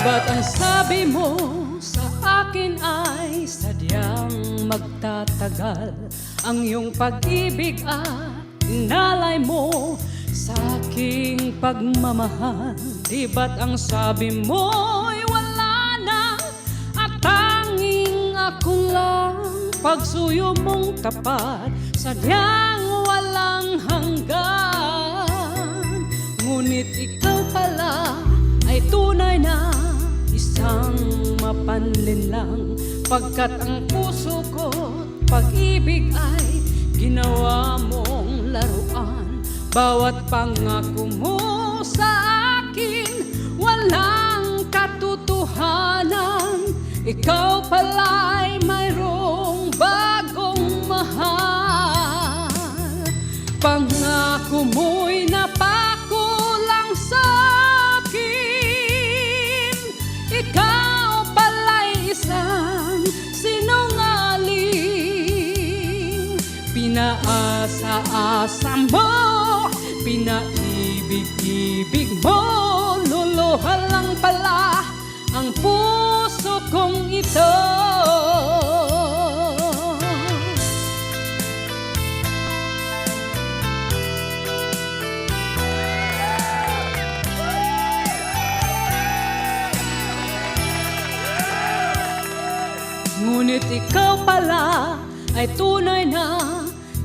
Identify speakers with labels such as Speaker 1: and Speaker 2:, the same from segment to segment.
Speaker 1: ba't ang sabi mo sa akin ay sadyang magtatagal? Ang iyong pag-ibig at inalay mo sa aking pagmamahal. Di ba't ang sabi mo'y wala na at tanging ako lang? Pagsuyo mong tapat sadyang walang hanggan. Ngunit ikaw pala ay tunay na isang mapanlinlang, pagkat ang puso ko't pag-ibig ay ginawa mong laruan. Bawat pangako mo sa akin walang katotohanan. Ikaw pala'y mayroong bagong mahal. Pangako mo'y napako lang sa akin. Ikaw pala'y isang sinungaling. Pinaasa-asa mo, pinaibig-ibig mo, luluha lang pala ang puso kong ito. Ngunit ikaw pala ay tunay na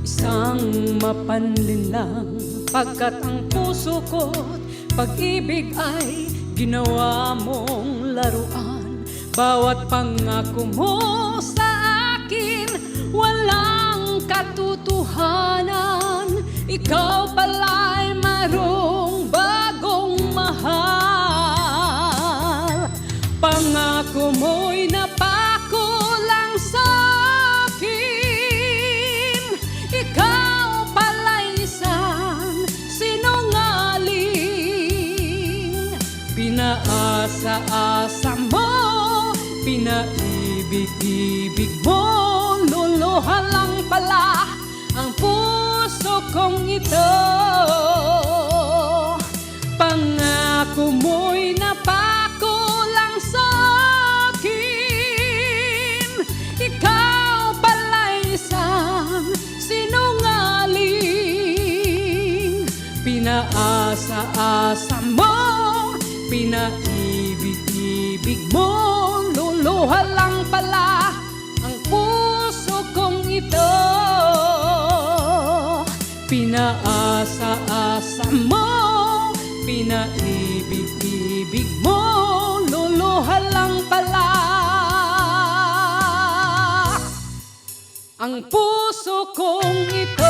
Speaker 1: isang mapanlinlang, pagkat ang puso ko't pag-ibig ay ginawa mong laruan. Bawat pangako mo sa akin walang katotohanan. Ikaw pala'y mayroong bagong mahal. Pangako mo'y napako lang sa akin. Ikaw pala'y isang sinungaling. Pinaasa-asa mo, pinaibig-ibig mo, luluha lang pala ang puso kong ito. Pangako mo'y napako lang sa akin. Ikaw pala'y isang sinungaling. Pinaasa-asa mo, pinaibig-ibig mo, luluha lang pala ang puso kong ito. Pinaasa-asa mo, pinaibig-ibig mo, luluha lang pala ang puso kong ito.